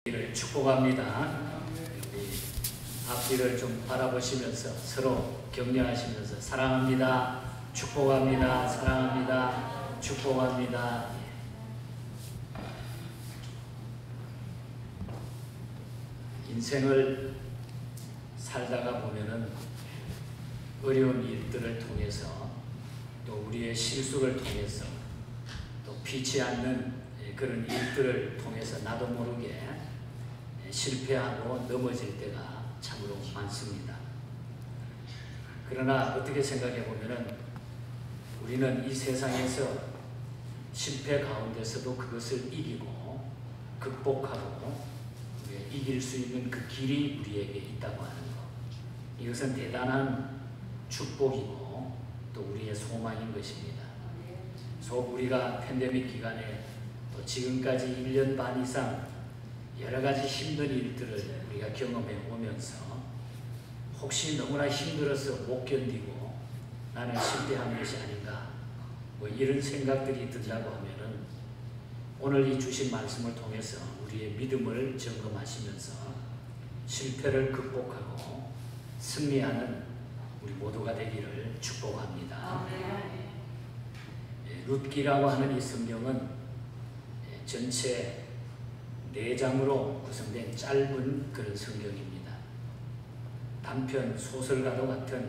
를 축복합니다. 우리 앞뒤를 좀 바라보시면서 서로 격려하시면서 사랑합니다. 축복합니다. 사랑합니다. 축복합니다. 인생을 살다가 보면은 어려운 일들을 통해서 또 우리의 실수를 통해서 또 피치 않는 그런 일들을 통해서 나도 모르게 실패하고 넘어질 때가 참으로 많습니다. 그러나 어떻게 생각해 보면은 우리는 이 세상에서 실패 가운데서도 그것을 이기고 극복하고 이길 수 있는 그 길이 우리에게 있다고 하는 것, 이것은 대단한 축복이고 또 우리의 소망인 것입니다. 우리가 팬데믹 기간에 또 지금까지 1년 반 이상 여러 가지 힘든 일들을 우리가 경험해 오면서 혹시 너무나 힘들어서 못 견디고 나는 실패한 것이 아닌가 이런 생각들이 든다고 하면은 오늘 이 주신 말씀을 통해서 우리의 믿음을 점검하시면서 실패를 극복하고 승리하는 우리 모두가 되기를 축복합니다. 룻기라고 하는 이 성경은 전체 4장으로 구성된 짧은 그런 성경입니다. 단편 소설과도 같은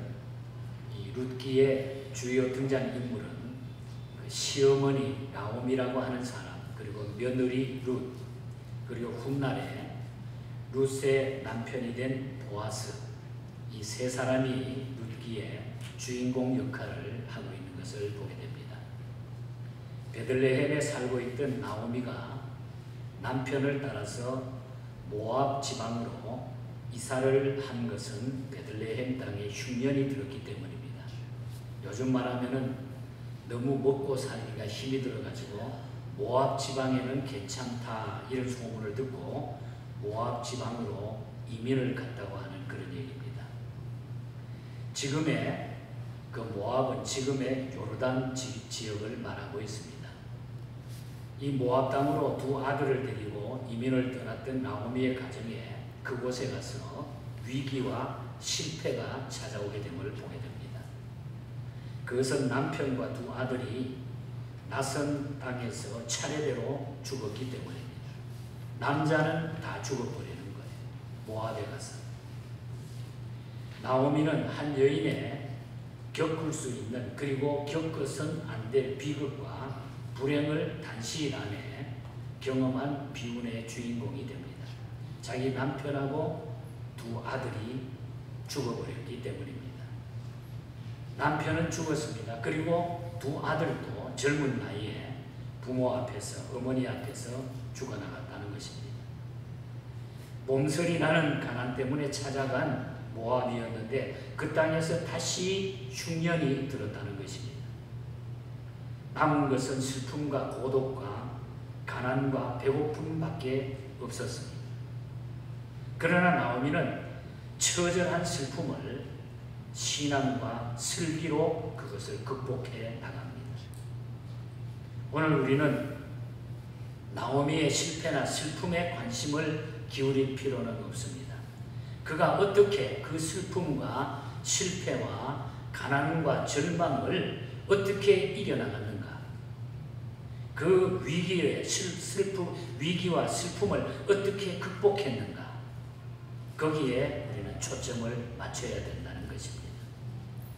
이 룻기의 주요 등장인물은 그 시어머니 나오미라고 하는 사람, 그리고 며느리 룻, 그리고 훗날에 룻의 남편이 된 보아스, 이 세 사람이 룻기의 주인공 역할을 하고 있는 것을 보게 됩니다. 베들레헴에 살고 있던 나오미가 남편을 따라서 모압 지방으로 이사를 한 것은 베들레헴 땅에 흉년이 들었기 때문입니다. 요즘 말하면은 너무 먹고 살기가 힘이 들어가지고 모압 지방에는 괜찮다 이런 소문을 듣고 모압 지방으로 이민을 갔다고 하는 그런 얘기입니다. 지금의 그 모압은 지금의 요르단 지역을 말하고 있습니다. 이 모압 땅으로 2 아들을 데리고 이민을 떠났던 나오미의 가정에 그곳에 가서 위기와 실패가 찾아오게 됨을 보게 됩니다. 그것은 남편과 2 아들이 낯선 땅에서 차례대로 죽었기 때문입니다. 남자는 다 죽어버리는 거예요. 모압에 가서. 나오미는 한 여인의 겪을 수 있는, 그리고 겪어서는 안 될 비극과 불행을 단시일 안에 경험한 비운의 주인공이 됩니다. 자기 남편하고 2 아들이 죽어버렸기 때문입니다. 남편은 죽었습니다. 그리고 2 아들도 젊은 나이에 부모 앞에서, 어머니 앞에서 죽어나갔다는 것입니다. 몸서리 나는 가난 때문에 찾아간 모압이었는데 그 땅에서 다시 흉년이 들었다는 것입니다. 남은 것은 슬픔과 고독과 가난과 배고픔밖에 없었습니다. 그러나 나오미는 처절한 슬픔을 신앙과 슬기로 그것을 극복해 나갑니다. 오늘 우리는 나오미의 실패나 슬픔에 관심을 기울일 필요는 없습니다. 그가 어떻게 그 슬픔과 실패와 가난과 절망을 어떻게 이겨나갔는가? 그 위기와 슬픔을 어떻게 극복했는가? 거기에 우리는 초점을 맞춰야 된다는 것입니다.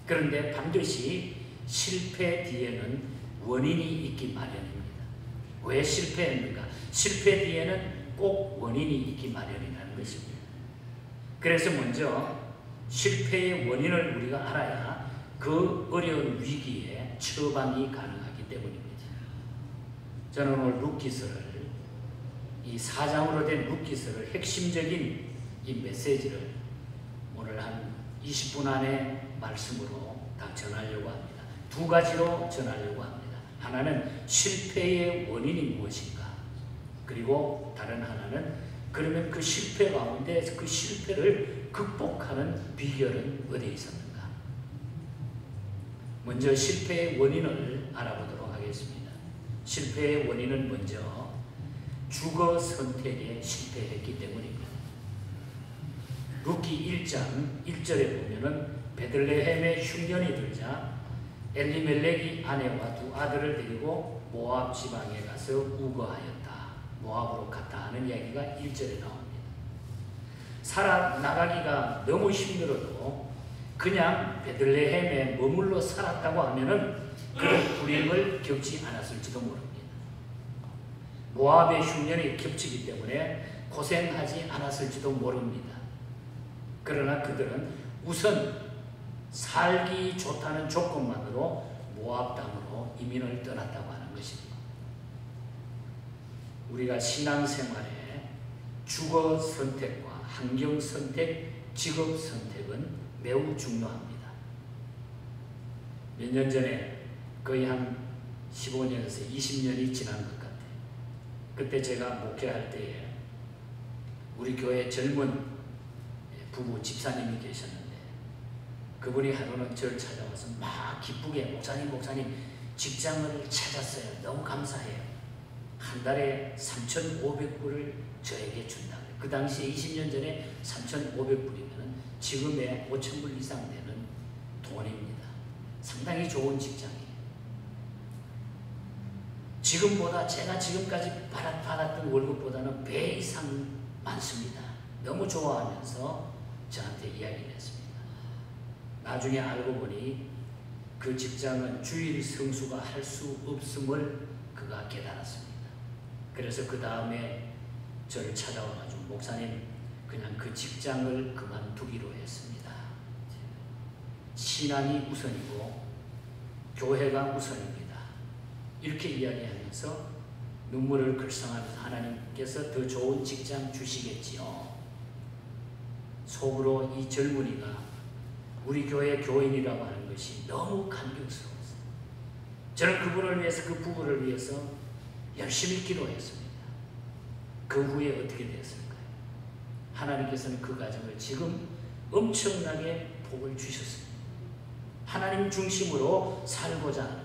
그런데 반드시 실패 뒤에는 원인이 있기 마련입니다. 왜 실패했는가? 실패 뒤에는 꼭 원인이 있기 마련이라는 것입니다. 그래서 먼저 실패의 원인을 우리가 알아야 그 어려운 위기에 처방이 가능하기 때문입니다. 저는 오늘 룻기서를, 이 4장으로 된 룻기서를 핵심적인 이 메시지를 오늘 한 20분 안에 말씀으로 다 전하려고 합니다. 2 가지로 전하려고 합니다. 하나는 실패의 원인이 무엇인가, 그리고 다른 하나는 그러면 그 실패 가운데 그 실패를 극복하는 비결은 어디에 있었는가. 먼저 실패의 원인을 알아보도록 하겠습니다. 실패의 원인은 먼저 주거 선택에 실패했기 때문입니다. 룻기 1장 1절에 보면은 베들레헴에 흉년이 들자 엘리멜렉이 아내와 두 아들을 데리고 모압 지방에 가서 우거하였다. 모압으로 갔다 하는 이야기가 1절에 나옵니다. 살아나가기가 너무 힘들어도 그냥 베들레헴에 머물러 살았다고 하면은 그런 불행을 겪지 않았을지도 모릅니다. 모압의 흉년이 겹치기 때문에 고생하지 않았을지도 모릅니다. 그러나 그들은 우선 살기 좋다는 조건만으로 모압 땅으로 이민을 떠났다고 하는 것입니다. 우리가 신앙생활에 주거 선택과 환경 선택, 직업 선택은 매우 중요합니다. 몇 년 전에 거의 한 15년에서 20년이 지난 것 같아요. 그때 제가 목회할 때에 우리 교회 젊은 부부 집사님이 계셨는데 그분이 하루는 저를 찾아와서 막 기쁘게 목사님 직장을 찾았어요. 너무 감사해요. 한 달에 3,500불을 저에게 준다. 그 당시에 20년 전에 3,500불이면 지금의 5,000불 이상 되는 돈입니다. 상당히 좋은 직장이에요. 지금보다 제가 지금까지 받았던 월급보다는 배 이상 많습니다. 너무 좋아하면서 저한테 이야기를 했습니다. 나중에 알고 보니 그 직장은 주일 성수가 할 수 없음을 그가 깨달았습니다. 그래서 그 다음에 저를 찾아와가지고 목사님 그냥 그 직장을 그만두기로 했습니다. 신앙이 우선이고 교회가 우선입니다. 이렇게 이야기하면서 눈물을 글썽하면서 하나님께서 더 좋은 직장 주시겠지요. 속으로 이 젊은이가 우리 교회 교인이라고 하는 것이 너무 감격스러웠어요. 저는 그분을 위해서, 그 부부를 위해서 열심히 기도했습니다. 그 후에 어떻게 되었을까요? 하나님께서는 그 가정을 지금 엄청나게 복을 주셨습니다. 하나님 중심으로 살고자 하는 것,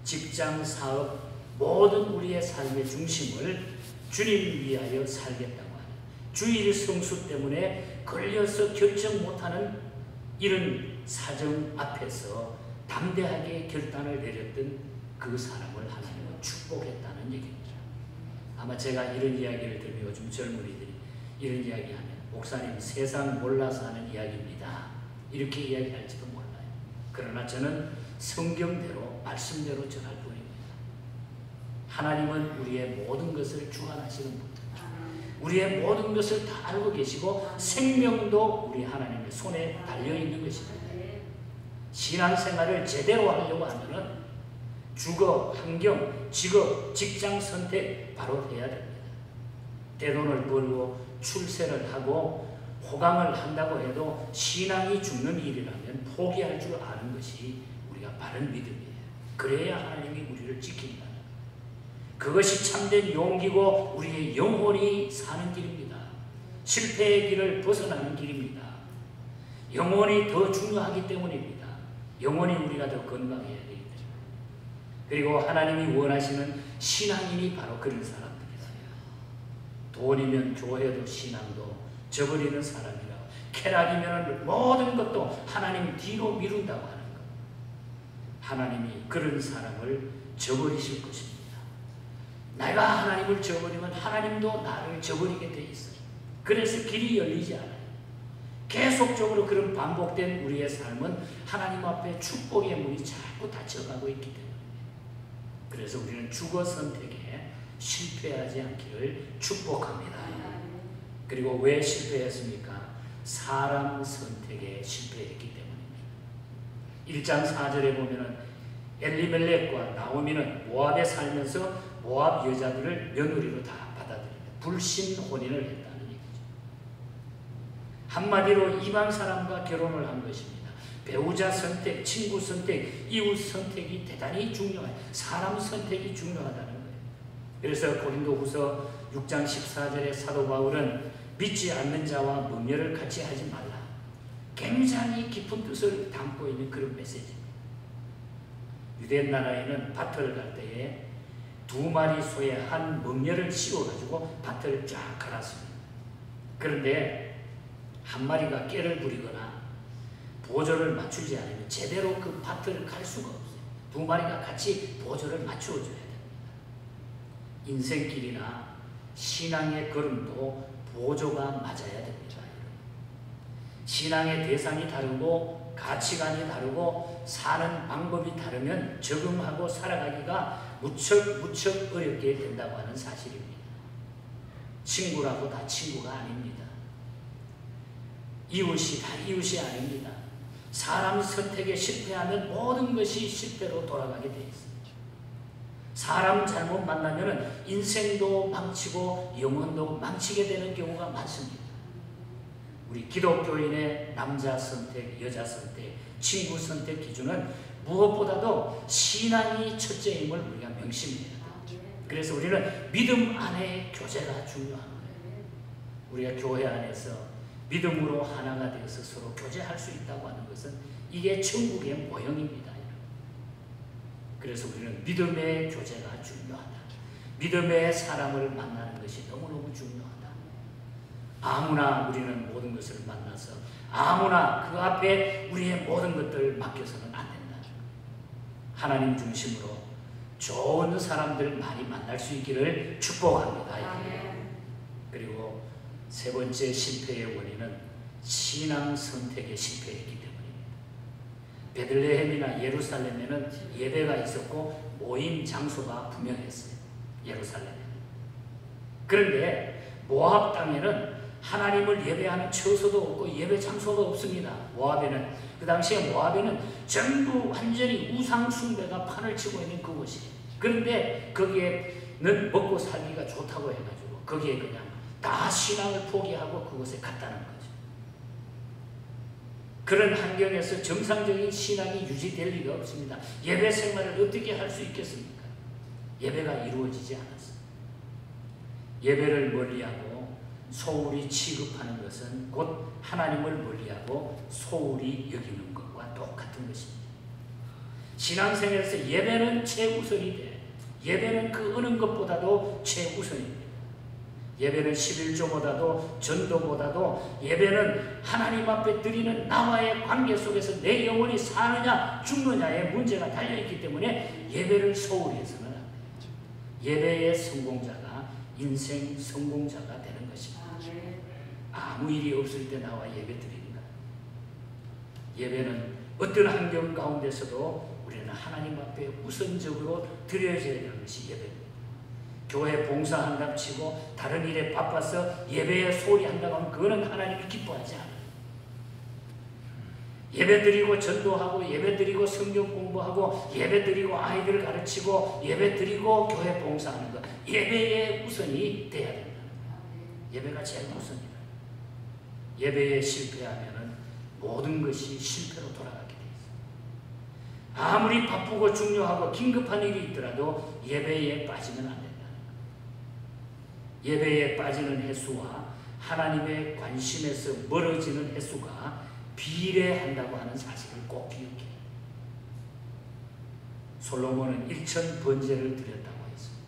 직장, 사업, 모든 우리의 삶의 중심을 주님 위하여 살겠다고 하는, 주일 성수 때문에 걸려서 결정 못하는 이런 사정 앞에서 담대하게 결단을 내렸던 그 사람을 하나님은 축복했다는 얘기입니다. 아마 제가 이런 이야기를 들으면 요즘 젊은이들이 이런 이야기하면 목사님 세상 몰라서 하는 이야기입니다. 이렇게 이야기할지도 몰라요. 그러나 저는 성경대로 말씀대로 전할 뿐입니다. 하나님은 우리의 모든 것을 주관하시는 분입니다. 우리의 모든 것을 다 알고 계시고 생명도 우리 하나님의 손에 달려있는 것입니다. 신앙생활을 제대로 하려고 하면은 주거, 환경, 직업, 직장 선택 바로 해야 됩니다. 대돈을 벌고 출세를 하고 호강을 한다고 해도 신앙이 죽는 일이라면 포기할 줄 아는 것이 우리가 바른 믿음이에요. 그래야 하나님이 우리를 지킨다. 그것이 참된 용기고 우리의 영혼이 사는 길입니다. 실패의 길을 벗어나는 길입니다. 영혼이 더 중요하기 때문입니다. 영혼이 우리가 더 건강해야 되기 때문에. 그리고 하나님이 원하시는 신앙인이 바로 그런 사람들이다. 돈이면 교회도 신앙도 저버리는 사람이라, 쾌락이면 모든 것도 하나님 뒤로 미룬다고 하는 것. 하나님이 그런 사람을 저버리실 것입니다. 내가 하나님을 저버리면 하나님도 나를 저버리게 돼 있어요. 그래서 길이 열리지 않아요. 계속적으로 그런 반복된 우리의 삶은 하나님 앞에 축복의 문이 자꾸 닫혀가고 있기 때문입니다. 그래서 우리는 주거 선택에 실패하지 않기를 축복합니다. 그리고 왜 실패했습니까? 사람 선택에 실패했기 때문입니다. 1장 4절에 보면은 엘리멜렉과 나오미는 모압에 살면서 모압 여자들을 며느리로 다 받아들입니다. 불신 혼인을 했다는 얘기죠. 한마디로 이방 사람과 결혼을 한 것입니다. 배우자 선택, 친구 선택, 이웃 선택이 대단히 중요해요. 사람 선택이 중요하다는 거예요. 그래서 고린도후서 6장 14절에 사도 바울은 믿지 않는 자와盟約을 같이 하지 말라. 굉장히 깊은 뜻을 담고 있는 그런 메시지입니다. 유대 나라에는 밭을 갈 때에 두 마리 소에 한 멍열을 씌워가지고 밭을 쫙 갈았습니다. 그런데 한 마리가 깨를 부리거나 보조를 맞추지 않으면 제대로 그 밭을 갈 수가 없어요. 두 마리가 같이 보조를 맞추어줘야 됩니다. 인생길이나 신앙의 걸음도 보조가 맞아야 됩니다. 신앙의 대상이 다르고 가치관이 다르고 사는 방법이 다르면 적응하고 살아가기가 무척 어렵게 된다고 하는 사실입니다. 친구라고 다 친구가 아닙니다. 이웃이 다 이웃이 아닙니다. 사람 선택에 실패하면 모든 것이 실패로 돌아가게 되어 있습니다. 사람 잘못 만나면 인생도 망치고 영혼도 망치게 되는 경우가 많습니다. 우리 기독교인의 남자 선택, 여자 선택, 친구 선택 기준은 무엇보다도 신앙이 첫째임을 우리가 명심해야 돼요. 그래서 우리는 믿음 안에 교제가 중요한 거예요. 우리가 교회 안에서 믿음으로 하나가 되어서 서로 교제할 수 있다고 하는 것은 이게 천국의 모형입니다. 그래서 우리는 믿음의 교제가 중요하다. 믿음의 사람을 만나는 것이 너무너무 중요하다. 아무나 우리는 모든 것을 만나서 아무나 그 앞에 우리의 모든 것들을 맡겨서는 안 된다. 하나님 중심으로 좋은 사람들 많이 만날 수 있기를 축복합니다. 그리고 세 번째 실패의 원인은 신앙 선택의 실패이기 때문입니다. 베들레헴이나 예루살렘에는 예배가 있었고 모임 장소가 분명했어요. 예루살렘에. 그런데 모압 땅에는 하나님을 예배하는 처소도 없고 예배 장소도 없습니다. 모압에는 그 당시에 모압에는 전부 완전히 우상 숭배가 판을 치고 있는 그곳이에요. 그런데 거기에는 먹고 살기가 좋다고 해가지고 거기에 그냥 다 신앙을 포기하고 그곳에 갔다는 거죠. 그런 환경에서 정상적인 신앙이 유지될 리가 없습니다. 예배 생활을 어떻게 할 수 있겠습니까? 예배가 이루어지지 않았습니다. 예배를 멀리하고 소홀히 취급하는 것은 곧 하나님을 멀리하고 소홀히 여기는 것과 똑같은 것입니다. 신앙생활에서 예배는 최우선이 돼. 예배는 그 어느 것보다도 최우선입니다. 예배는 11조보다도 전도보다도 예배는 하나님 앞에 드리는 나와의 관계 속에서 내 영혼이 사느냐 죽느냐의 문제가 달려있기 때문에 예배를 소홀히 해서는 안 돼요. 예배의 성공자가 인생 성공자가 되는 것입니다. 아무 일이 없을 때 나와 예배 드립니다. 예배는 어떤 환경 가운데서도 우리는 하나님 앞에 우선적으로 드려져야 되는 것이 예배입니다. 교회 봉사한다고 치고 다른 일에 바빠서 예배에 소홀히 한다고 하면 그거는 하나님이 기뻐하지 않아요. 예배 드리고 전도하고 예배 드리고 성경 공부하고 예배 드리고 아이들을 가르치고 예배 드리고 교회 봉사하는 것, 예배의 우선이 돼야 된다. 예배가 제일 우선이다. 예배에 실패하면 모든 것이 실패로 돌아가게 돼 있어요. 아무리 바쁘고 중요하고 긴급한 일이 있더라도 예배에 빠지면 안 된다. 예배에 빠지는 횟수와 하나님의 관심에서 멀어지는 횟수가 비례한다고 하는 사실을 꼭 기억해요. 솔로몬은 1000번제를 드렸다고 했습니다.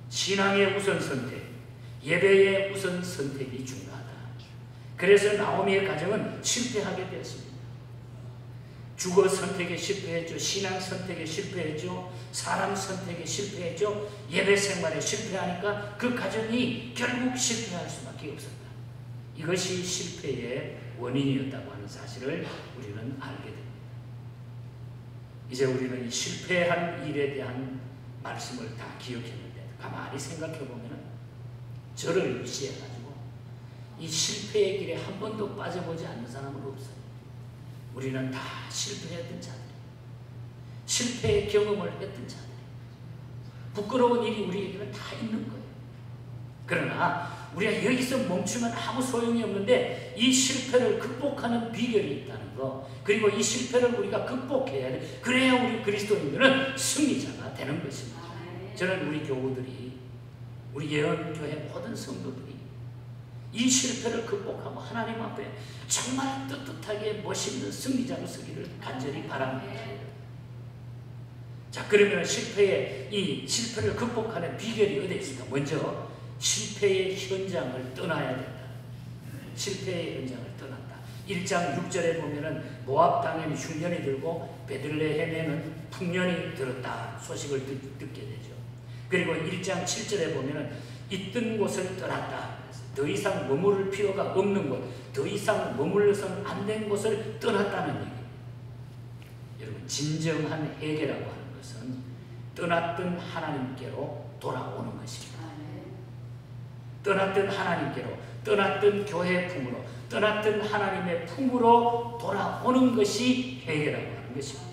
신앙의 우선 선택, 예배의 우선 선택이 중요하다. 그래서 나오미의 가정은 실패하게 되었습니다. 주거 선택에 실패했죠. 신앙 선택에 실패했죠. 사람 선택에 실패했죠. 예배 생활에 실패하니까 그 가정이 결국 실패할 수밖에 없었다. 이것이 실패의 원인이었다고 하는 사실을 우리는 알게 됩니다. 이제 우리는 이 실패한 일에 대한 말씀을 다 기억했는데 가만히 생각해 보면 저를 유시해가지고 이 실패의 길에 한 번도 빠져보지 않는 사람은 없어요. 우리는 다 실패했던 자들이에요. 실패의 경험을 했던 자들이에요. 부끄러운 일이 우리에게는 다 있는 거예요. 그러나 우리가 여기서 멈추면 아무 소용이 없는데 이 실패를 극복하는 비결이 있다는 거, 그리고 이 실패를 우리가 극복해야 돼. 그래야 우리 그리스도인들은 승리자가 되는 것입니다. 저는 우리 교우들이, 우리 예언교회 모든 성도들이 이 실패를 극복하고 하나님 앞에 정말 떳떳하게 멋있는 승리자로 서기를 간절히 바랍니다. 자, 그러면 실패를 극복하는 비결이 어디에 있습니까? 먼저 실패의 현장을 떠나야 된다. 실패의 현장을 떠난다. 1장 6절에 보면은 모압 땅에는 흉년이 들고 베들레헴에는 풍년이 들었다 소식을 듣게 되죠. 그리고 1장 7절에 보면은 있던 곳을 떠났다. 더 이상 머무를 필요가 없는 곳, 더 이상 머물러서는 안 된 곳을 떠났다는 얘기입니다. 여러분, 진정한 회개라고 하는 것은 떠났던 하나님께로 돌아오는 것입니다. 떠났던 하나님께로, 떠났던 교회 품으로, 떠났던 하나님의 품으로 돌아오는 것이 회개라고 하는 것입니다.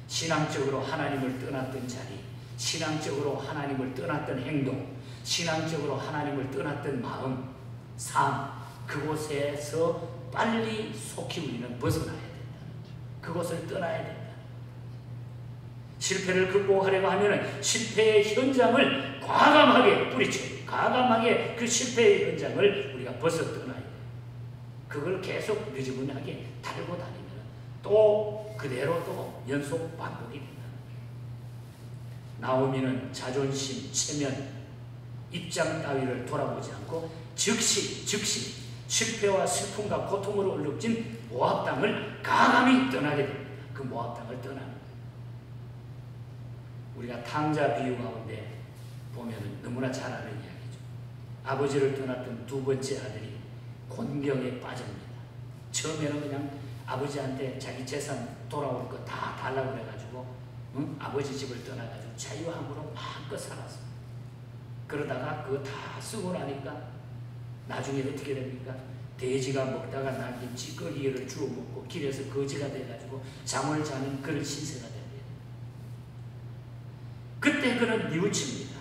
신앙적으로 하나님을 떠났던 자리, 신앙적으로 하나님을 떠났던 행동, 신앙적으로 하나님을 떠났던 마음, 삶, 그곳에서 빨리 속히 우리는 벗어나야 된다. 그곳을 떠나야 된다. 실패를 극복하려고 하면 실패의 현장을 과감하게 뿌리쳐, 과감하게 그 실패의 현장을 우리가 벗어 떠나야 돼요. 그걸 계속 느지막하게 달고 다니면 또 그대로 또 연속 반복이 된다. 나오미는 자존심, 체면, 입장 따위를 돌아보지 않고 즉시 실패와 슬픔과 고통으로 얼룩진 모압 땅을 과감히 떠나게 됩니다. 그 모압 땅을 떠나는 거예요. 우리가 탕자 비유 가운데 보면 너무나 잘 아는 이야기죠. 아버지를 떠났던 두 번째 아들이 곤경에 빠집니다. 처음에는 그냥 아버지한테 자기 재산 돌아올 거 다 달라고 그래가지고 아버지 집을 떠나가지고 자유함으로 마음껏 살았습니다. 그러다가 그거 다 쓰고 나니까 나중에 어떻게 됩니까? 돼지가 먹다가 남긴 찌꺼기를 주워 먹고 길에서 거지가 돼가지고 잠을 자는 그런 신세가 됩니다. 그때 그는 뉘우칩니다.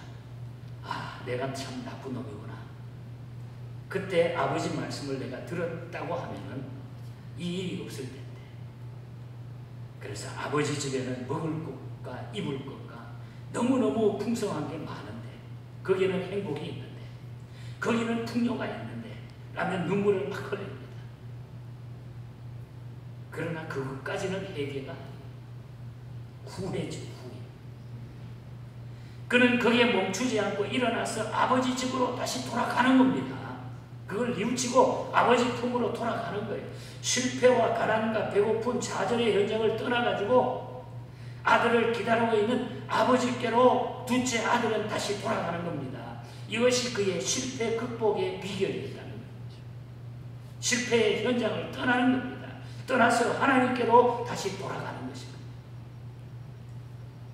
아, 내가 참 나쁜 놈이구나. 그때 아버지 말씀을 내가 들었다고 하면은 이 일이 없을 텐데. 그래서 아버지 집에는 먹을 것과 입을 것과 너무너무 풍성한 게 많은데, 거기는 행복이 있는데, 거기는 풍요가 있는데 라면 눈물을 막 흘립니다. 그러나 그것까지는 회개가 후회죠. 후회. 그는 거기에 멈추지 않고 일어나서 아버지 집으로 다시 돌아가는 겁니다. 그걸 뉘우치고 아버지 품으로 돌아가는 거예요. 실패와 가난과 배고픈 좌절의 현장을 떠나가지고 아들을 기다리고 있는 아버지께로 둘째 아들은 다시 돌아가는 겁니다. 이것이 그의 실패 극복의 비결이었다는 거죠. 실패의 현장을 떠나는 겁니다. 떠나서 하나님께로 다시 돌아가는 것입니다.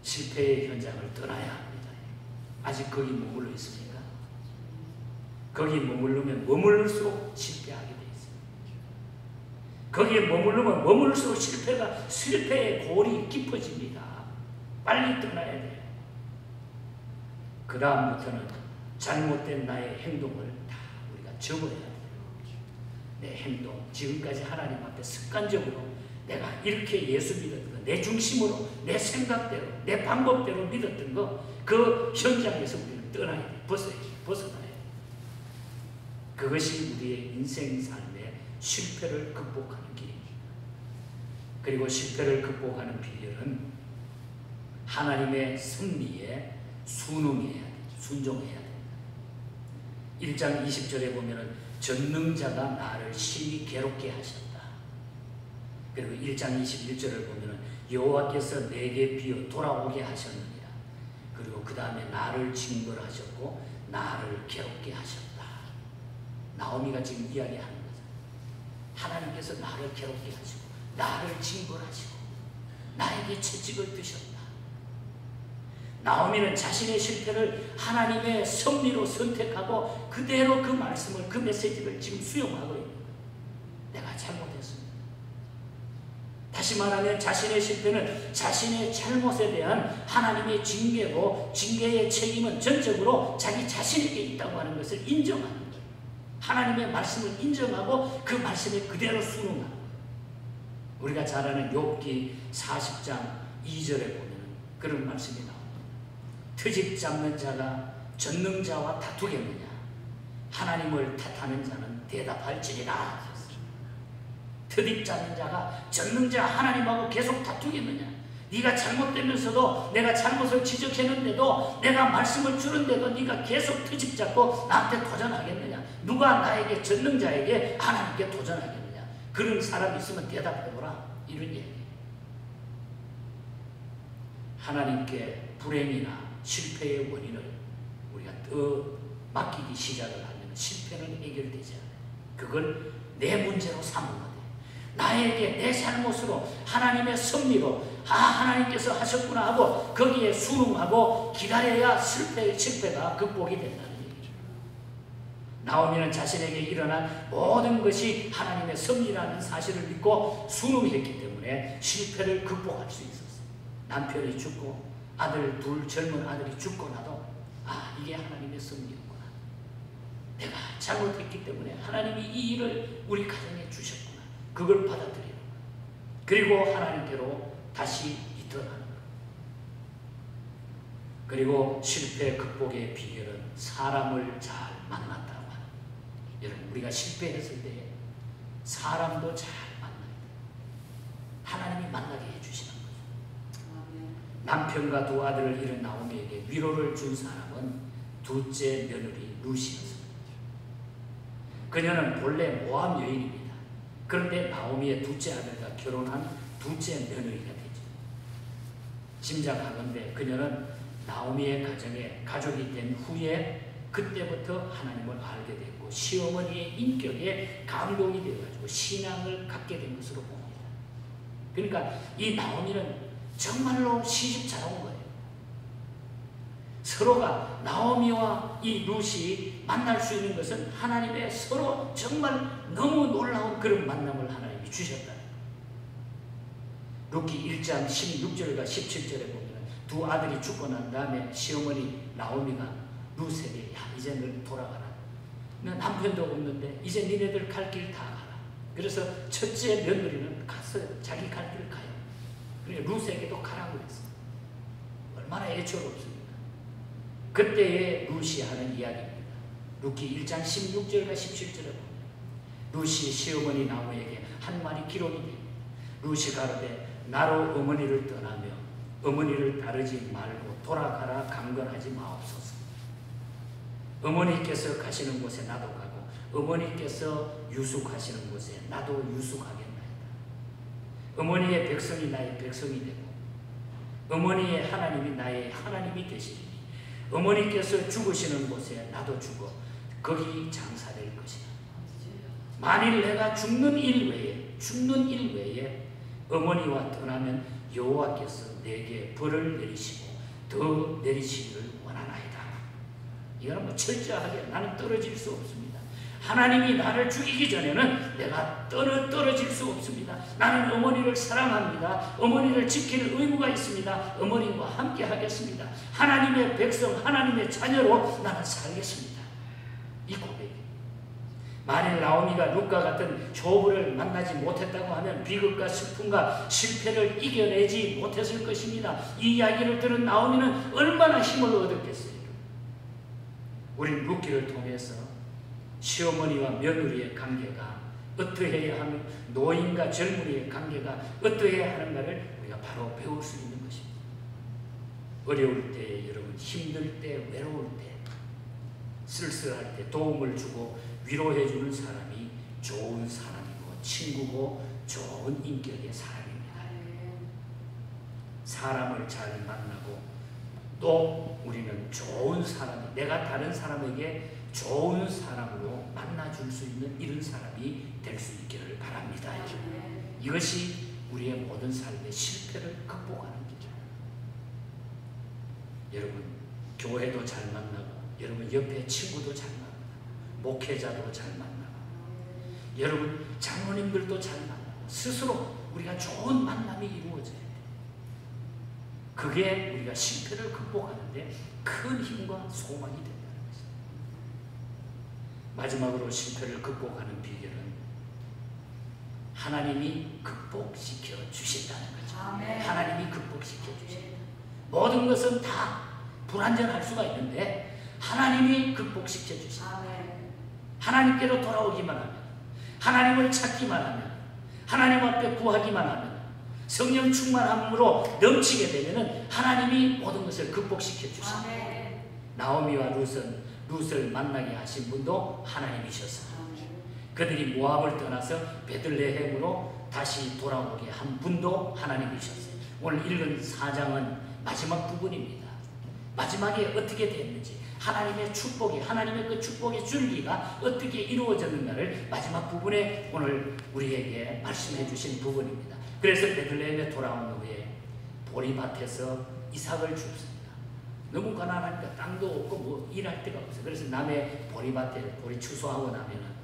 실패의 현장을 떠나야 합니다. 아직 거기 머물러 있습니까? 거기 머무르면 머무를수록 실패하게 돼 있습니다. 거기에 머무르면 머무를수록 실패의 골이 깊어집니다. 빨리 떠나야 돼요. 그 다음부터는 잘못된 나의 행동을 다 우리가 접어야 돼요. 내 행동, 지금까지 하나님 앞에 습관적으로 내가 이렇게 예수 믿었던 거, 내 중심으로, 내 생각대로, 내 방법대로 믿었던 거, 그 현장에서 우리는 떠나야 돼. 벗어나야 돼. 그것이 우리의 인생 삶의 실패를 극복하는 길입니다. 그리고 실패를 극복하는 비결은 하나님의 섭리에 순종해야 됩니다. 1장 20절에 보면은 전능자가 나를 심히 괴롭게 하셨다. 그리고 1장 21절을 보면은 여호와께서 내게 비어 돌아오게 하셨느니라. 그리고 그 다음에 나를 징벌하셨고 나를 괴롭게 하셨다. 나오미가 지금 이야기하는 거죠. 하나님께서 나를 괴롭게 하시고 나를 징벌하시고 나에게 채찍을 드셨다. 나오미는 자신의 실패를 하나님의 섭리로 선택하고 그대로 그 말씀을, 그 메시지를 지금 수용하고 있는 거예요. 내가 잘못했습니다. 다시 말하면 자신의 실패는 자신의 잘못에 대한 하나님의 징계고, 징계의 책임은 전적으로 자기 자신에게 있다고 하는 것을 인정하는 거예요. 하나님의 말씀을 인정하고 그 말씀에 그대로 순응하는 거예요. 우리가 잘 아는 욥기 40장 2절에 보면 그런 말씀이 나옵니다. 트집 잡는 자가 전능자와 다투겠느냐? 하나님을 탓하는 자는 대답할지니라. 트집 잡는 자가 전능자 하나님하고 계속 다투겠느냐? 네가 잘못되면서도 내가 잘못을 지적했는데도 내가 말씀을 주는데도 네가 계속 트집 잡고 나한테 도전하겠느냐? 누가 나에게 전능자에게 하나님께 도전하겠느냐? 그런 사람이 있으면 대답해보라. 이런 얘기. 하나님께 불행이나 실패의 원인을 우리가 더 맡기기 시작을 하면 실패는 해결되지 않아요. 그걸 내 문제로 삼으면 돼. 나에게 내 잘못으로 하나님의 섭리로 하나님께서 하셨구나 하고 거기에 순응하고 기다려야 실패가 극복이 된다는 얘기죠. 나오미는 자신에게 일어난 모든 것이 하나님의 섭리라는 사실을 믿고 순응했기 때문에 실패를 극복할 수 있었어요. 남편이 죽고 젊은 아들이 죽고 나도 이게 하나님의 섭리였구나. 내가 잘못했기 때문에 하나님이 이 일을 우리 가정에 주셨구나. 그걸 받아들이는 거예요. 그리고 하나님께로 다시 리턴하는 거예요. 그리고 실패 극복의 비결은 사람을 잘 만났다고 하는 거예요. 여러분, 우리가 실패했을 때 사람도 잘 만나야 돼요. 하나님이 만나게 해주시는 거죠. 남편과 두 아들을 잃은 나오미에게 위로를 준 사람은 둘째 며느리 루시였습니다. 그녀는 본래 모함 여인입니다. 그런데 나오미의 둘째 아들과 결혼한 둘째 며느리가 되죠. 짐작하건대 그녀는 나오미의 가정에 가족이 된 후에 그때부터 하나님을 알게 됐고 시어머니의 인격에 감동이 되어가지고 신앙을 갖게 된 것으로 봅니다. 그러니까 이 나오미는 정말로 시집 잘 온 거예요. 서로가 나오미와 이 룻이 만날 수 있는 것은 하나님의 서로 정말 너무 놀라운 그런 만남을 하나님이 주셨다. 룻기 1장 16절과 17절에 보면 두 아들이 죽고 난 다음에 시어머니 나오미가 룻에게 이제 너 돌아가라. 너 남편도 없는데 이제 니네들 갈 길 다 가라. 그래서 첫째 며느리는 갔어요. 자기 갈 길을 가요. 그러니까 룻에게도 가라고 했어요. 얼마나 애처롭습니까? 그때의 룻이 하는 이야기입니다. 룻기 1장 16절과 17절에 보면 룻이 시어머니 나오미에게 한 말이 기록이 됩니다. 룻이 가로되 나로 어머니를 떠나며 어머니를 따르지 말고 돌아가라 강건하지 마옵소서. 어머니께서 가시는 곳에 나도 가고 어머니께서 유숙하시는 곳에 나도 유숙하겠나이다. 어머니의 백성이 나의 백성이 되고 어머니의 하나님이 나의 하나님이 되시리니 어머니께서 죽으시는 곳에 나도 죽어 거기 장사될 것이다. 만일 내가 죽는 일 외에 어머니와 떠나면 여호와께서 내게 벌을 내리시고 더 내리시기를 원하나이다. 이거는 뭐 철저하게 나는 떨어질 수 없습니다. 하나님이 나를 죽이기 전에는 내가 떨어질 수 없습니다. 나는 어머니를 사랑합니다. 어머니를 지킬 의무가 있습니다. 어머니와 함께 하겠습니다. 하나님의 백성, 하나님의 자녀로 나는 살겠습니다. 이 고백이. 만일 나오미가 룻과 같은 조부를 만나지 못했다고 하면 비극과 슬픔과 실패를 이겨내지 못했을 것입니다. 이 이야기를 들은 나오미는 얼마나 힘을 얻었겠어요. 우린 룻기를 통해서 시어머니와 며느리의 관계가 어떠해야 하며 노인과 젊은이의 관계가 어떠해야 하는가를 우리가 바로 배울 수 있는 것입니다. 어려울 때, 여러분 힘들 때, 외로울 때, 쓸쓸할 때 도움을 주고 위로해주는 사람이 좋은 사람이고 친구고 좋은 인격의 사람입니다. 사람을 잘 만나고 또 우리는 좋은 사람이, 내가 다른 사람에게 좋은 사람으로 만나줄 수 있는 이런 사람이 될 수 있기를 바랍니다. 이것이 우리의 모든 삶의 실패를 극복하는 길입니다. 여러분, 교회도 잘 만나고 여러분 옆에 친구도 잘 만나고 목회자도 잘 만나고 여러분 장로님들도 잘 만나고 스스로 우리가 좋은 만남이 이루어져야 돼요. 그게 우리가 실패를 극복하는데 큰 힘과 소망이 된다는 것입니다. 마지막으로 실패를 극복하는 비결은 하나님이 극복시켜 주신다는 거죠. 아멘. 하나님이 극복시켜 주신다. 모든 것은 다 불완전할 수가 있는데 하나님이 극복시켜 주신다. 하나님께로 돌아오기만 하면, 하나님을 찾기만 하면, 하나님 앞에 구하기만 하면, 성령 충만함으로 넘치게 되면은 하나님이 모든 것을 극복시켜 주십니다. 나오미와 룻을 만나게 하신 분도 하나님이셨어요. 그들이 모압을 떠나서 베들레헴으로 다시 돌아오게 한 분도 하나님이셨어요. 오늘 읽은 4장은 마지막 부분입니다. 마지막에 어떻게 됐는지, 하나님의 축복이, 하나님의 그 축복의 줄기가 어떻게 이루어졌는가를 마지막 부분에 오늘 우리에게 말씀해 주신 부분입니다. 그래서 베들레헴에 돌아온 후에 보리밭에서 이삭을 줍습니다. 너무 가난하니까 땅도 없고 뭐 일할 데가 없어요. 그래서 남의 보리밭에 보리 추수하고 나면은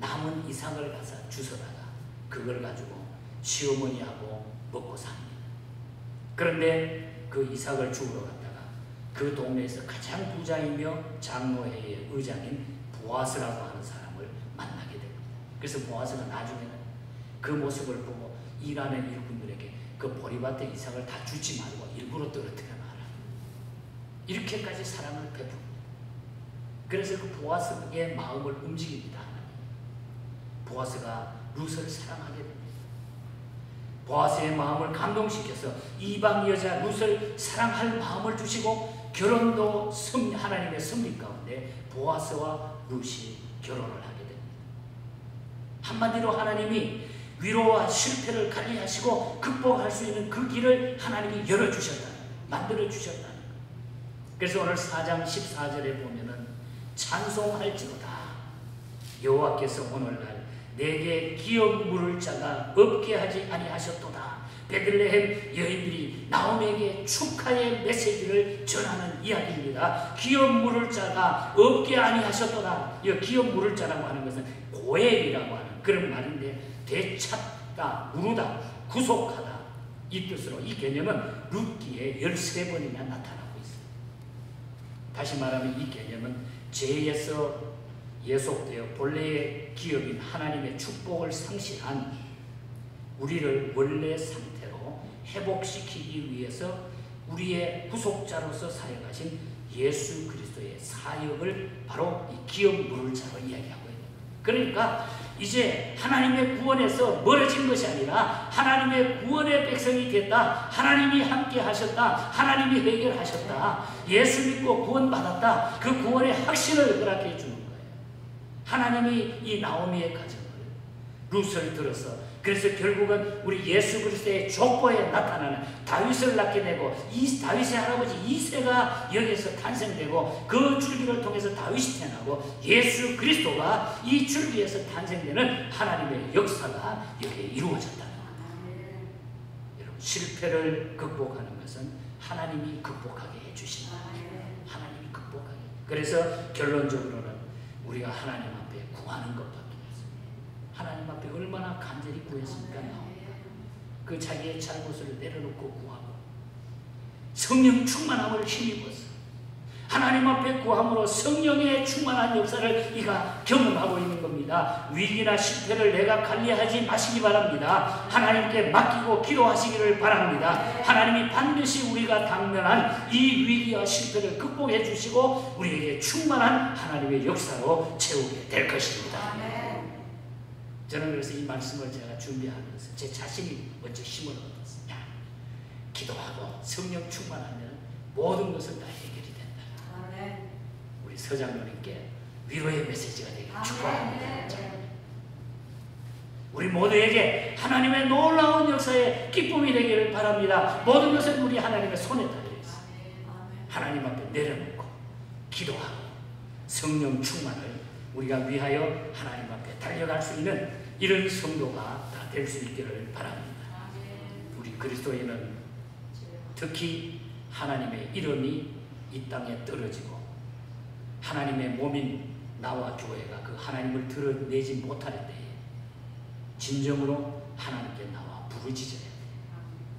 남은 이삭을 가서 주워다가 그걸 가지고 시어머니하고 먹고 삽니다. 그런데 그 이삭을 주우러 갔다가 그 동네에서 가장 부자이며 장로회의 의장인 보아스라고 하는 사람을 만나게 됩니다. 그래서 보아스가 나중에는 그 모습을 보고 일하는 일꾼들에게 그 보리밭에 이삭을 다 주지 말고 일부러 떨어뜨려 놔라. 이렇게까지 사랑을 베풉니다. 그래서 그 보아스의 마음을 움직입니다. 보아스가 룻을 사랑하게 됩니다. 보아스의 마음을 감동시켜서 이방 여자 룻을 사랑할 마음을 주시고 결혼도 하나님의 섭리 가운데 보아스와 룻이 결혼을 하게 됩니다. 한마디로 하나님이 위로와 실패를 관리하시고 극복할 수 있는 그 길을 하나님이 열어주셨다, 만들어주셨다. 그래서 오늘 4장 14절에 보면은 찬송할지로다 여호와께서 오늘날 내게 기업 물을 자가 없게 하지 아니하셨도다. 베들레헴 여인들이 나오미에게 축하의 메시지를 전하는 이야기입니다. 기업 물을 자가 없게 아니하셨도다. 이 기업 물을 자라고 하는 것은 고액이라고 하는 그런 말인데, 되찾다, 무르다, 구속하다 이 뜻으로 이 개념은 룻기에 13번이나 나타나고 있습니다. 다시 말하면 이 개념은 죄에서 예속되어 본래의 기업인 하나님의 축복을 상실한 우리를 원래 상태로 회복시키기 위해서 우리의 구속자로서 사역하신 예수 그리스도의 사역을 바로 이 기업 물을 자로 이야기하고 있는 거예요. 그러니까 이제 하나님의 구원에서 멀어진 것이 아니라 하나님의 구원의 백성이 됐다. 하나님이 함께 하셨다. 하나님이 해결하셨다. 예수 믿고 구원받았다. 그 구원의 확신을 허락해 주는 거예요. 하나님이 이 나오미의 가정을, 룻을 들어서, 그래서 결국은 우리 예수 그리스도의 족보에 나타나는 다윗을 낳게 되고, 이 다윗의 할아버지 이새가 여기서 탄생되고, 그 줄기를 통해서 다윗이 태어나고 예수 그리스도가 이 줄기에서 탄생되는 하나님의 역사가 여기에 이루어졌다는 거예요. 여러분, 실패를 극복하는 것은 하나님이 극복하게 해주신다. 하나님이 극복하게. 그래서 결론적으로는 우리가 하나님 앞에 구하는 것밖에 없습니다. 하나님 앞에 얼마나 간절히 구했습니까? 그 자기의 잘못을 내려놓고 구하고 성령 충만함을 힘입어서 하나님 앞에 구함으로 성령의 충만한 역사를 이가 경험하고 있는 겁니다. 위기나 실패를 내가 관리하지 마시기 바랍니다. 하나님께 맡기고 기도하시기를 바랍니다. 하나님이 반드시 우리가 당면한 이 위기와 실패를 극복해 주시고 우리에게 충만한 하나님의 역사로 채우게 될 것입니다. 저는 그래서 이 말씀을 제가 준비하면서 제 자신이 먼저 힘을 얻었습니다. 기도하고 성령 충만하면 모든 것은 다 해결이 된다. 우리 서장로님께 위로의 메시지가 되기를 축복합니다. 우리 모두에게 하나님의 놀라운 역사에 기쁨이 되기를 바랍니다. 모든 것은 우리 하나님의 손에 달려 있습니다. 하나님 앞에 내려놓고 기도하고 성령 충만을 우리가 위하여 하나님 앞에 달려갈 수 있는 이런 성도가 다 될 수 있기를 바랍니다. 우리 그리스도인은 특히 하나님의 이름이 이 땅에 떨어지고 하나님의 몸인 나와 교회가 그 하나님을 드러내지 못할 때에 진정으로 하나님께 나와 부르짖어야 돼요.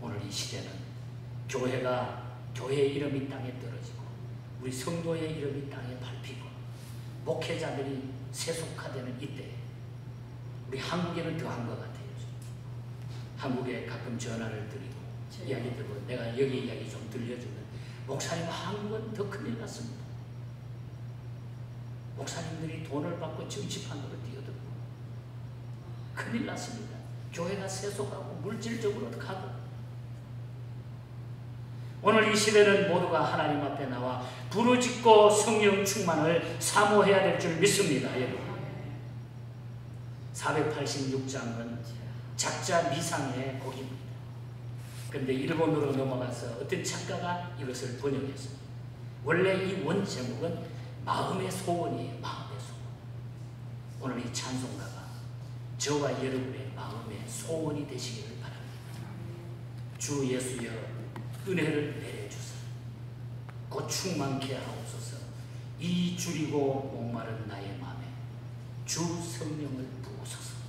오늘 이 시대는 교회의 이름이 땅에 떨어지고 우리 성도의 이름이 땅에 밟히고 목회자들이 세속화되는 이때 우리 한국에는 더한 것 같아요. 한국에 가끔 전화를 드리고 이야기 들고 내가 여기 이야기 좀 들려주면 목사님 한국은 더 큰일 났습니다. 목사님들이 돈을 받고 정치판으로 뛰어들고 큰일 났습니다. 교회가 세속하고 물질적으로 가고, 오늘 이 시대는 모두가 하나님 앞에 나와 부르짖고 성령 충만을 사모해야 될 줄 믿습니다. 여러분, 486장은 작자 미상의 곡입니다. 그런데 일본어로 넘어가서 어떤 작가가 이것을 번역했습니다. 원래 이 원 제목은 마음의 소원이에요. 마음의 소원. 오늘 이 찬송가가 저와 여러분의 마음의 소원이 되시기를 바랍니다. 주 예수여 은혜를 내려주사 곧 충만케 하옵소서. 이 줄이고 목마른 나의 마음에 주 성령을 부으소서.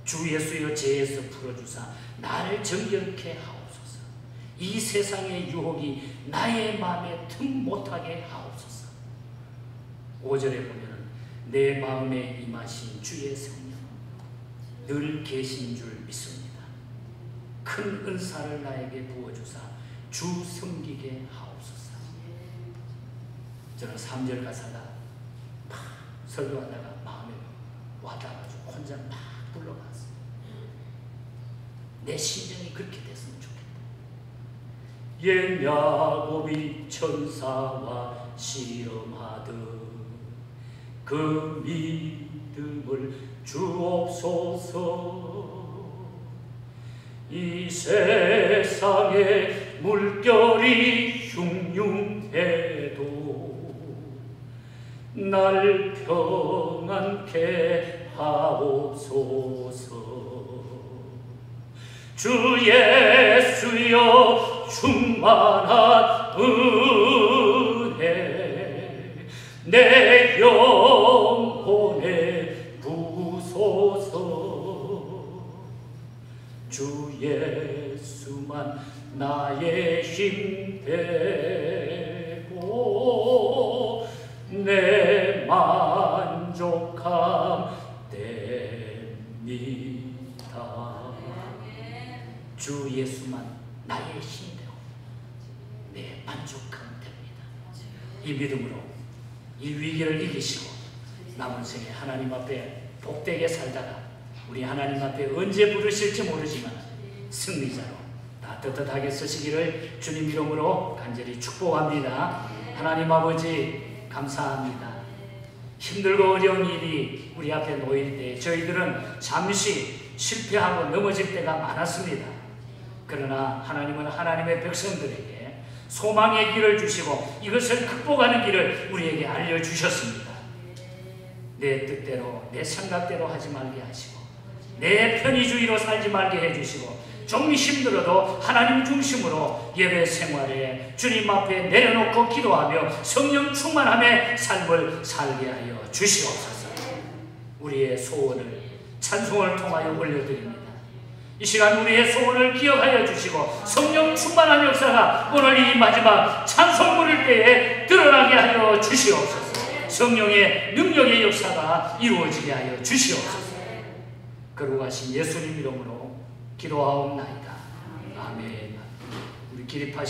주 예수여 죄에서 풀어주사 나를 정결케 하옵소서. 이 세상의 유혹이 나의 마음에 틈 못하게 하옵소서. 5절에 보면 내 마음에 임하신 주의 성령 늘 계신 줄 믿습니다. 큰 은사를 나에게 부어주사 주 섬기게 하옵소서. 저는 3절 가사가 막 설교하다가 마음에 와닿아가지고 혼자 막 불러갔어요. 내 심정이 그렇게 됐으면 좋겠다. 옛 야곱이 천사와 시험하듯 그 믿음을 주옵소서. 이 세상에 물결이 흉흉해도 날 평안케 하옵소서. 주 예수여 충만한 은혜 내 영혼에 부소서. 주 예수만 나의 힘 되고 내 만족함 됩니다. 주 예수만 나의 힘 되고 내 만족함 됩니다. 이 믿음으로 이 위기를 이기시고 남은 생에 하나님 앞에 복되게 살다가 우리 하나님 앞에 언제 부르실지 모르지만 승리자로 따뜻하게 서시기를 주님 이름으로 간절히 축복합니다. 하나님 아버지 감사합니다. 힘들고 어려운 일이 우리 앞에 놓일 때 저희들은 잠시 실패하고 넘어질 때가 많았습니다. 그러나 하나님은 하나님의 백성들에게 소망의 길을 주시고 이것을 극복하는 길을 우리에게 알려주셨습니다. 내 뜻대로 내 생각대로 하지 말게 하시고 내 편의주의로 살지 말게 해주시고 좀 힘들어도 하나님 중심으로 예배 생활에 주님 앞에 내려놓고 기도하며 성령 충만함의 삶을 살게 하여 주시옵소서. 우리의 소원을 찬송을 통하여 올려드립니다. 이 시간 우리의 소원을 기억하여 주시고 성령 충만한 역사가 오늘 이 마지막 찬송 부를 때에 드러나게 하여 주시옵소서. 성령의 능력의 역사가 이루어지게 하여 주시옵소서. 거룩하신 예수님 이름으로 기도하옵나이다. 아멘. 우리 기립하시